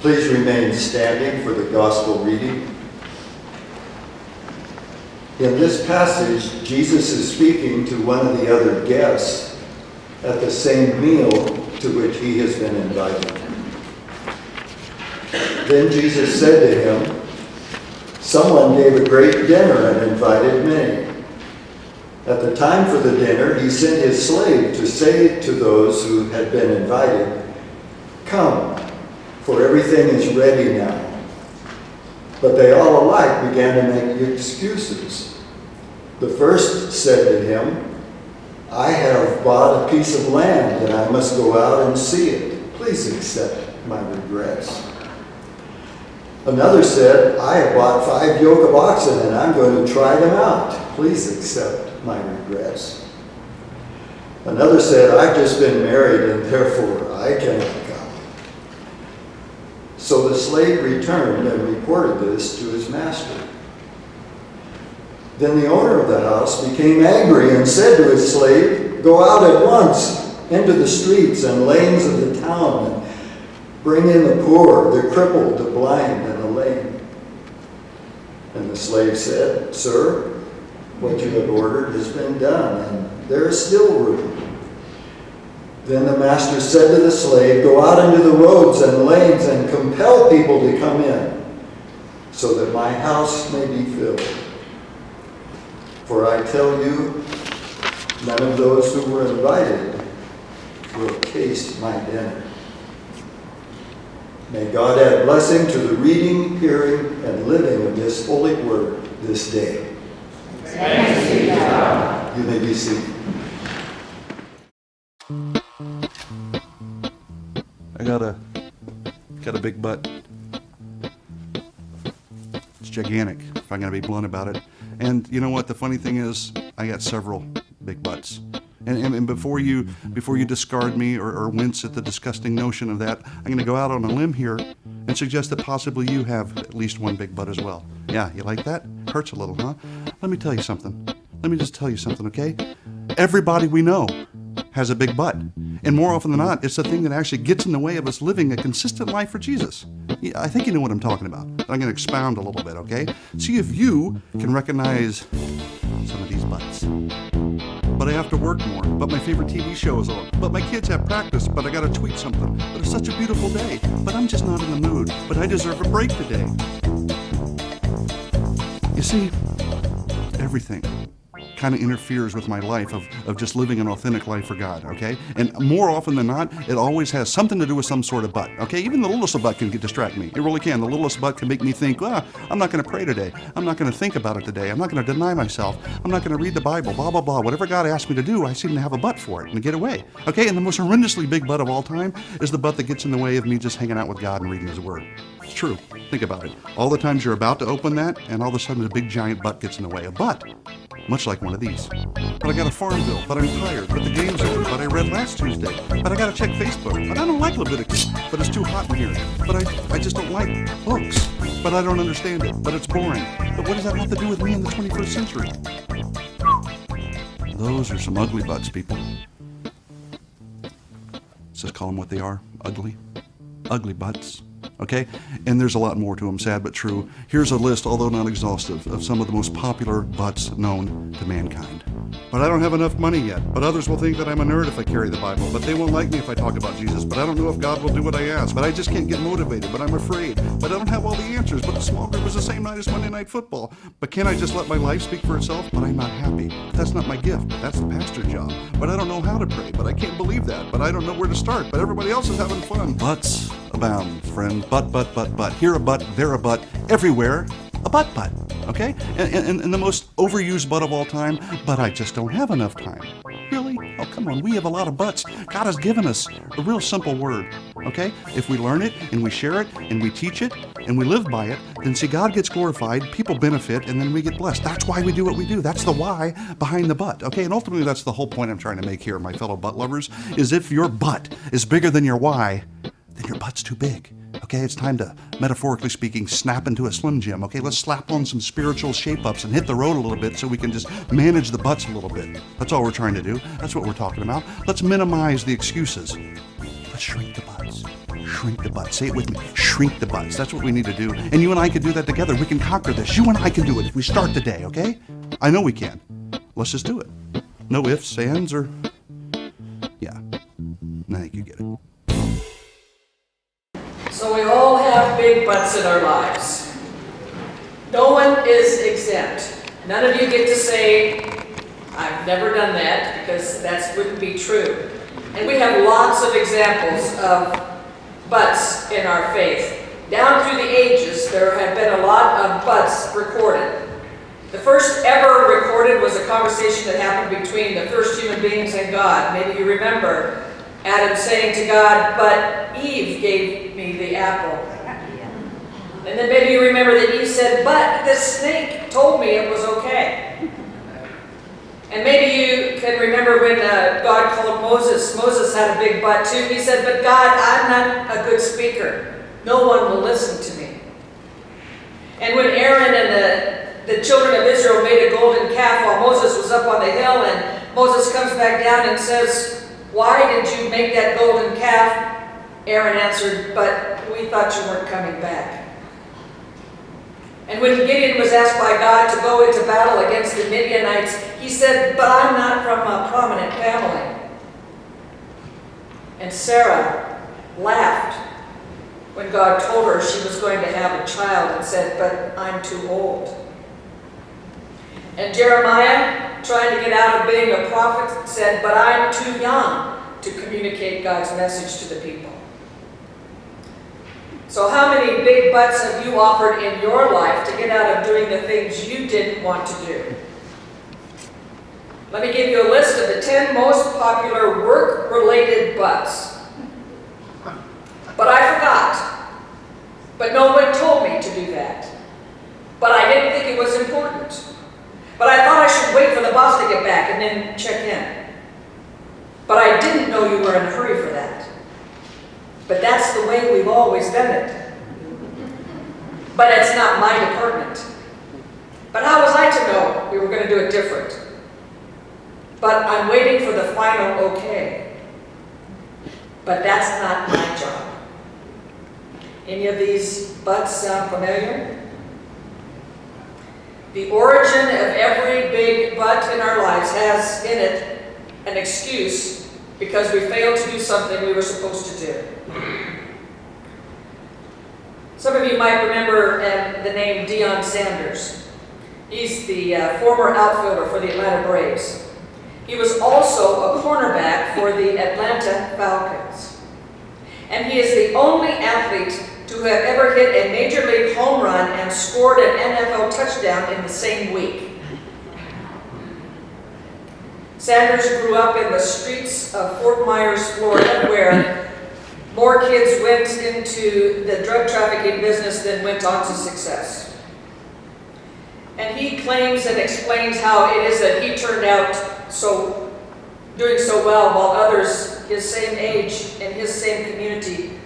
Please remain standing for the gospel reading. In this passage, Jesus is speaking to one of the other guests at the same meal to which he has been invited. Then Jesus said to him, "Someone gave a great dinner and invited many. At the time for the dinner, he sent his slave to say to those who had been invited, 'Come, for everything is ready now.' But they all alike began to make excuses. The first said to him, 'I have bought a piece of land and I must go out and see it. Please accept my regrets.' Another said, 'I have bought 5 yoke of oxen and I'm going to try them out. Please accept my regrets.' Another said, 'I've just been married and therefore I cannot come.' So the slave returned and reported this to his master. Then the owner of the house became angry and said to his slave, 'Go out at once into the streets and lanes of the town and bring in the poor, the crippled, the blind, and the lame.' And the slave said, 'Sir, what you have ordered has been done, and there is still room.' Then the master said to the slave, 'Go out into the roads and lanes and compel people to come in, so that my house may be filled. For I tell you, none of those who were invited will taste my dinner.'" May God add blessing to the reading, hearing, and living of this holy word this day. Thanks be to God. You may be seated. I got a big butt. It's gigantic, if I'm going to be blunt about it. And you know what? The funny thing is, I got several big butts. And before you discard me or wince at the disgusting notion of that, I'm going to go out on a limb here and suggest that possibly you have at least one big butt as well. Yeah, you like that? Hurts a little, huh? Let me tell you something. Let me just tell you something, okay? Everybody we know has a big butt. And more often than not, it's the thing that actually gets in the way of us living a consistent life for Jesus. Yeah, I think you know what I'm talking about. I'm going to expound a little bit, okay? See if you can recognize some of these butts. But I have to work more. But my favorite TV show is on. But my kids have practice. But I got to tweet something. But it's such a beautiful day. But I'm just not in the mood. But I deserve a break today. You see, everything kind of interferes with my life of just living an authentic life for God, okay? And more often than not, it always has something to do with some sort of butt, okay? Even the littlest of butt can distract me. It really can. The littlest butt can make me think, I'm not going to pray today. I'm not going to think about it today. I'm not going to deny myself. I'm not going to read the Bible, blah, blah, blah. Whatever God asked me to do, I seem to have a butt for it and get away, okay? And the most horrendously big butt of all time is the butt that gets in the way of me just hanging out with God and reading His Word. It's true. Think about it. All the times you're about to open that, and all of a sudden a big giant butt gets in the way. A butt, much like one of these. But I got a farm bill, but I'm tired, but the game's over, but I read last Tuesday, but I gotta check Facebook, but I don't like Leviticus, but it's too hot in here, but I just don't like books, but I don't understand it, but it's boring. But what does that have to do with me in the 21st century? Those are some ugly butts, people. Let's just call them what they are, ugly. Ugly butts. Okay? And there's a lot more to them, sad but true. Here's a list, although not exhaustive, of some of the most popular butts known to mankind. But I don't have enough money yet. But others will think that I'm a nerd if I carry the Bible. But they won't like me if I talk about Jesus. But I don't know if God will do what I ask. But I just can't get motivated. But I'm afraid. But I don't have all the answers. But the small group is the same night as Monday Night Football. But can't I just let my life speak for itself? But I'm not happy. But that's not my gift. But that's the pastor's job. But I don't know how to pray. But I can't believe that. But I don't know where to start. But everybody else is having fun. Butts abound, friend. Butt. Here a butt, there a butt, everywhere a butt. Okay? And the most overused butt of all time, but I just don't have enough time. Really? Oh, come on. We have a lot of butts. God has given us a real simple word. Okay? If we learn it and we share it and we teach it and we live by it, then see, God gets glorified, people benefit, and then we get blessed. That's why we do what we do. That's the why behind the butt. Okay? And ultimately, that's the whole point I'm trying to make here, my fellow butt lovers, is if your butt is bigger than your why, then your butt's too big. Okay, it's time to, metaphorically speaking, snap into a Slim Jim. Okay, let's slap on some spiritual shape-ups and hit the road a little bit so we can just manage the butts a little bit. That's all we're trying to do. That's what we're talking about. Let's minimize the excuses. Let's shrink the butts. Shrink the butts. Say it with me. Shrink the butts. That's what we need to do. And you and I can do that together. We can conquer this. You and I can do it if we start today, okay? I know we can. Let's just do it. No ifs, ands, or... Yeah. I think you get it. So we all have big butts in our lives. No one is exempt. None of you get to say, I've never done that, because that wouldn't be true. And we have lots of examples of butts in our faith. Down through the ages, there have been a lot of butts recorded. The first ever recorded was a conversation that happened between the first human beings and God. Maybe you remember Adam saying to God, but Eve gave me the apple. And then maybe you remember that Eve said, but the snake told me it was okay. And maybe you can remember when God called Moses. Moses had a big butt too. He said, but God, I'm not a good speaker. No one will listen to me. And when Aaron and the children of Israel made a golden calf while Moses was up on the hill, and Moses comes back down and says, why did you make that golden calf? Aaron answered, but we thought you weren't coming back. And when Gideon was asked by God to go into battle against the Midianites, he said, but I'm not from a prominent family. And Sarah laughed when God told her she was going to have a child and said, but I'm too old. And Jeremiah, trying to get out of being a prophet, said, but I'm too young to communicate God's message to the people. So how many big butts have you offered in your life to get out of doing the things you didn't want to do? Let me give you a list of the 10 most popular work-related butts. But I forgot. But no one told me to do that. But I didn't think it was important. But I thought I should wait for the boss to get back and then check in. But I didn't know you were in a hurry for that. But that's the way we've always done it. But it's not my department. But how was I to know we were going to do it different? But I'm waiting for the final okay. But that's not my job. Any of these butts sound familiar? The origin of every big butt in our lives has in it an excuse because we failed to do something we were supposed to do. Some of you might remember the name Deion Sanders. He's the former outfielder for the Atlanta Braves. He was also a cornerback for the Atlanta Falcons. And he is the only athlete to have ever hit a Major League home run and scored an NFL touchdown in the same week. Sanders grew up in the streets of Fort Myers, Florida, where more kids went into the drug trafficking business than went on to success. And he claims and explains how it is that he turned out doing so well while others his same age and his same community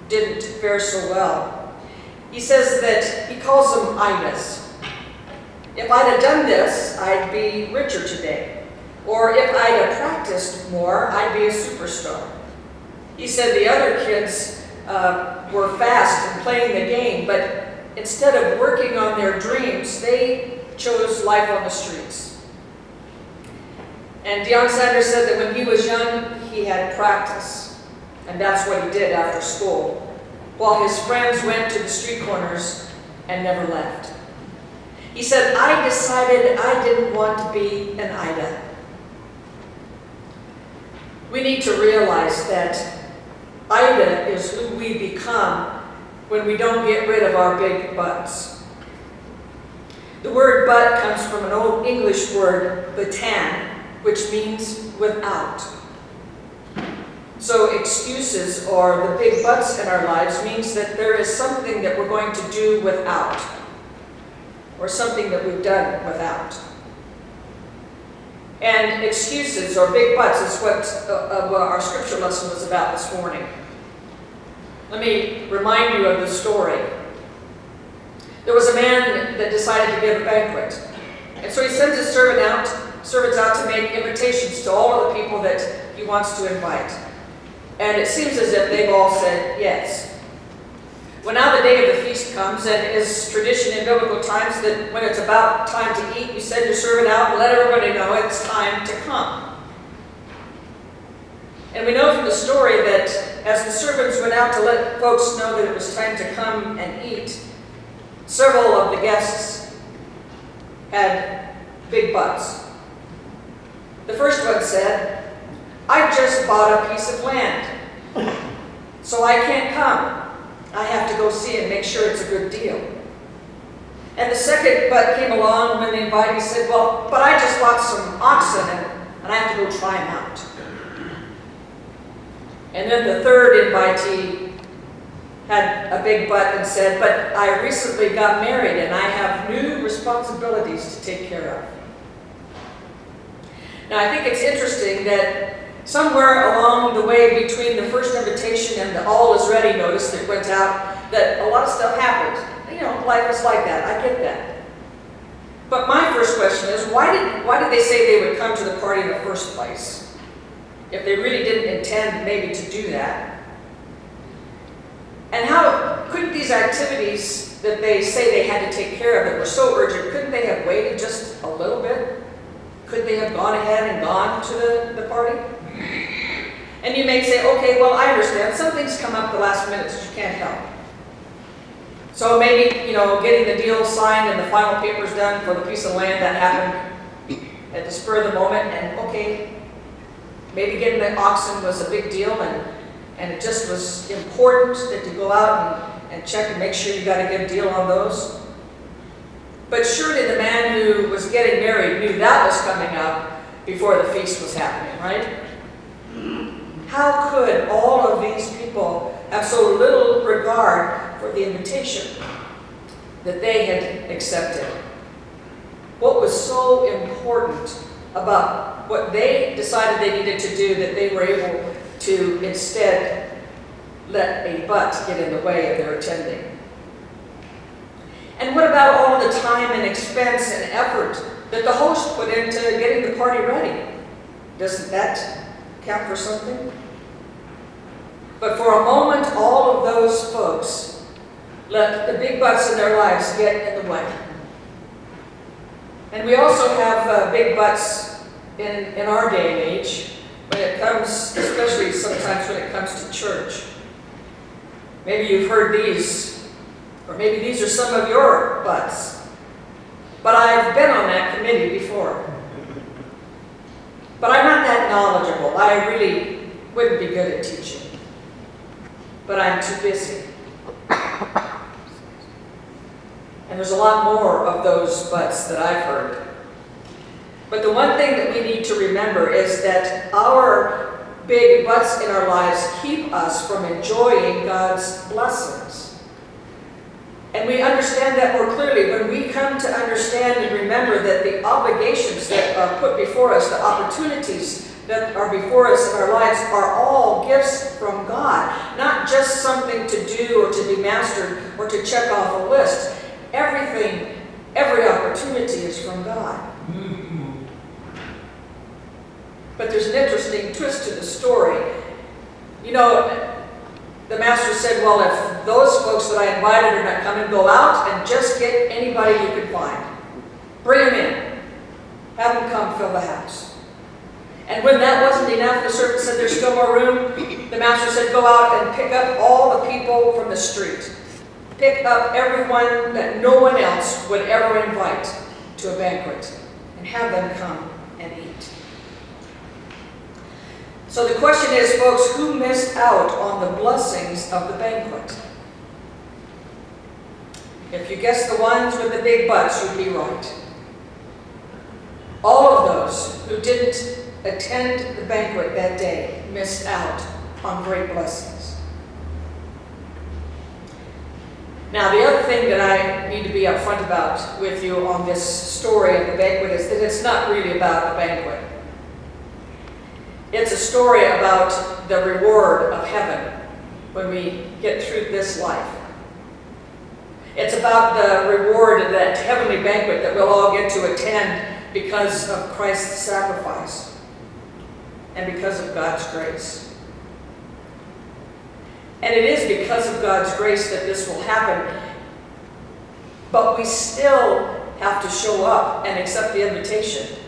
didn't fare so well. He says that he calls them Idas. If I'd have done this, I'd be richer today. Or if I'd have practiced more, I'd be a superstar. He said the other kids were fast and playing the game, but instead of working on their dreams, they chose life on the streets. And Deion Sanders said that when he was young, he had practice. And that's what he did after school, while his friends went to the street corners and never left. He said, I decided I didn't want to be an Ida. We need to realize that Ida is who we become when we don't get rid of our big butts. The word butt comes from an old English word, batan, which means without. So excuses, or the big butts in our lives, means that there is something that we're going to do without, or something that we've done without. And excuses, or big butts, is what our scripture lesson was about this morning. Let me remind you of the story. There was a man that decided to give a banquet. And so he sends his servants out to make invitations to all of the people that he wants to invite. And it seems as if they've all said yes. Well, now the day of the feast comes, and it is tradition in biblical times that when it's about time to eat, you send your servant out and let everybody know it's time to come. And we know from the story that as the servants went out to let folks know that it was time to come and eat, several of the guests had big butts. The first one said, "I just bought a piece of land, so I can't come. I have to go see and make sure it's a good deal." And the second butt came along when the invitee said, "Well, but I just bought some oxen and I have to go try them out." And then the third invitee had a big butt and said, "But I recently got married and I have new responsibilities to take care of." Now I think it's interesting that somewhere along the way between the first invitation and the all is ready notice that went out, that a lot of stuff happened. You know, life is like that, I get that. But my first question is, why did they say they would come to the party in the first place? If they really didn't intend maybe to do that. And how couldn't these activities that they say they had to take care of that were so urgent, couldn't they have waited just a little bit? Could they have gone ahead and gone to the party? And you may say, okay, well, I understand. Some things come up at the last minute that you can't help. So maybe, getting the deal signed and the final papers done for the piece of land that happened at the spur of the moment, and okay, maybe getting the oxen was a big deal, and it just was important that you go out and check and make sure you got a good deal on those. But surely the man who was getting married knew that was coming up before the feast was happening, right? How could all of these people have so little regard for the invitation that they had accepted? What was so important about what they decided they needed to do that they were able to instead let a butt get in the way of their attending? And what about all the time and expense and effort that the host put into getting the party ready? Doesn't that count for something? But for a moment, all of those folks let the big butts in their lives get in the way. And we also have big butts in our day and age when it comes, especially sometimes when it comes to church. Maybe you've heard these, or maybe these are some of your butts. But I've been on that committee before. But I'm not that knowledgeable. I really wouldn't be good at teaching. But I'm too busy. And there's a lot more of those butts that I've heard. But the one thing that we need to remember is that our big butts in our lives keep us from enjoying God's blessings. And we understand that more clearly when we come to understand and remember that the obligations that are put before us, the opportunities that are before us in our lives are all gifts from God, not just something to do or to be mastered or to check off a list. Everything, every opportunity is from God. But there's an interesting twist to the story. The master said, well, if those folks that I invited are not coming, go out and just get anybody you can find. Bring them in. Have them come fill the house. And when that wasn't enough, the servant said there's still more room. The master said, go out and pick up all the people from the street. Pick up everyone that no one else would ever invite to a banquet and have them come and eat. So the question is, folks, who missed out on the blessings of the banquet? If you guess the ones with the big butts, you'd be right. All of those who didn't attend the banquet that day missed out on great blessings. Now, the other thing that I need to be upfront about with you on this story of the banquet is that it's not really about a banquet. It's a story about the reward of heaven when we get through this life. It's about the reward of that heavenly banquet that we'll all get to attend because of Christ's sacrifice and because of God's grace. And it is because of God's grace that this will happen. But we still have to show up and accept the invitation.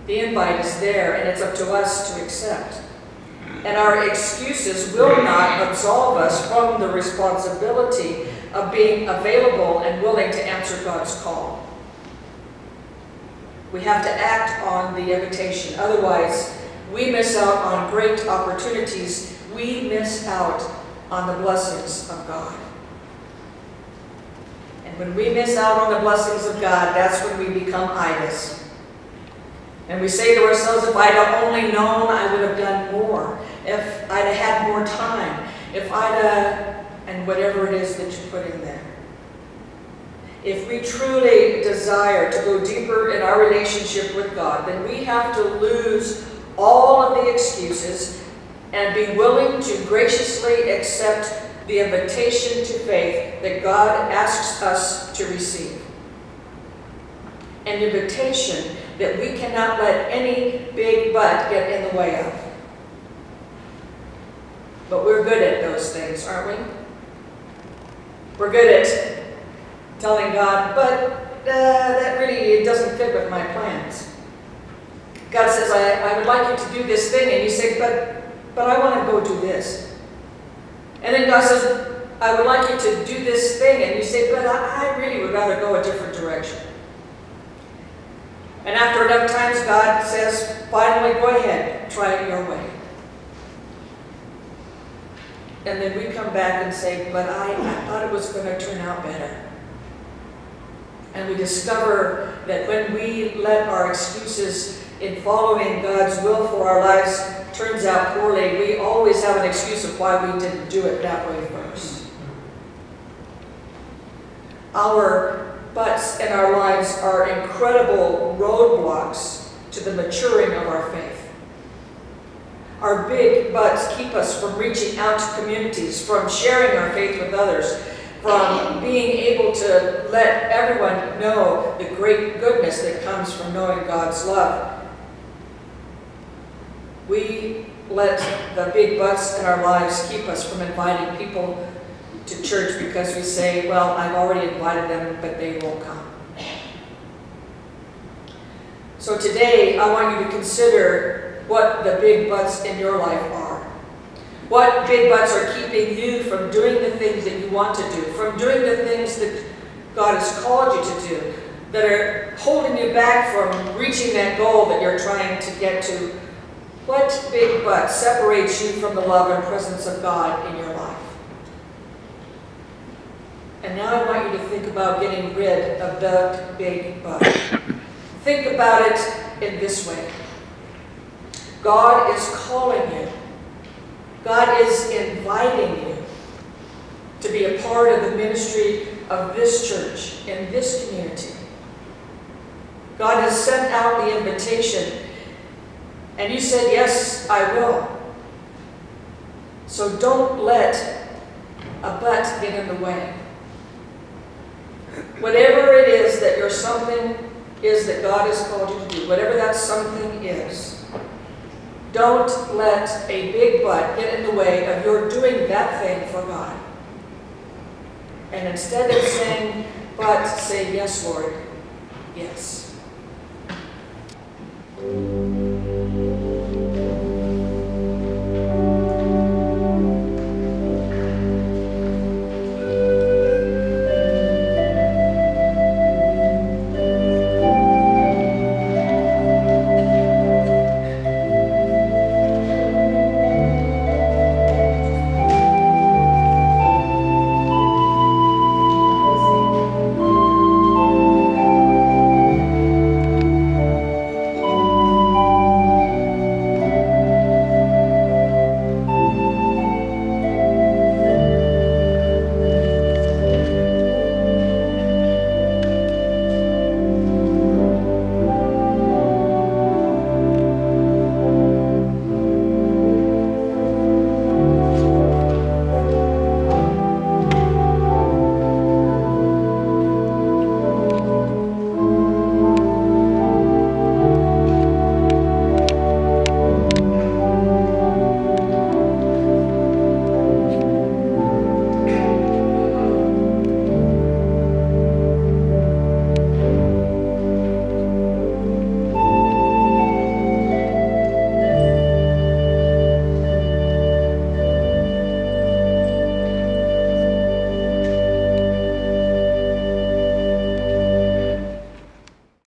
The invite is there, and it's up to us to accept. And our excuses will not absolve us from the responsibility of being available and willing to answer God's call. We have to act on the invitation. Otherwise, we miss out on great opportunities. We miss out on the blessings of God. And when we miss out on the blessings of God, that's when we become idols. And we say to ourselves, if I'd have only known, I would have done more. If I'd have had more time. If I'd have, and whatever it is that you put in there. If we truly desire to go deeper in our relationship with God, then we have to lose all of the excuses and be willing to graciously accept the invitation to faith that God asks us to receive. An invitation that we cannot let any big but get in the way of. But we're good at those things, aren't we? We're good at telling God, but that really doesn't fit with my plans. God says, I would like you to do this thing, and you say, but I want to go do this. And then God says, I would like you to do this thing, and you say, but I really would rather go a different direction. And after enough times, God says, finally, go ahead, try it your way. And then we come back and say, but I thought it was going to turn out better. And we discover that when we let our excuses in following God's will for our lives turns out poorly, we always have an excuse of why we didn't do it that way first. Our buts in our lives are incredible roadblocks to the maturing of our faith. Our big buts keep us from reaching out to communities, from sharing our faith with others, from being able to let everyone know the great goodness that comes from knowing God's love. We let the big buts in our lives keep us from inviting people to church because we say, well, I've already invited them, but they won't come. So today, I want you to consider what the big buts in your life are. What big buts are keeping you from doing the things that you want to do, from doing the things that God has called you to do, that are holding you back from reaching that goal that you're trying to get to? What big but separates you from the love and presence of God in your life? And now I want you to think about getting rid of the big but. Think about it in this way. God is calling you. God is inviting you to be a part of the ministry of this church, in this community. God has sent out the invitation, and you said, yes, I will. So don't let a but get in the way. Whatever it is that your something is that God has called you to do, whatever that something is, don't let a big but get in the way of your doing that thing for God. And instead of saying, but, say, yes, Lord, yes.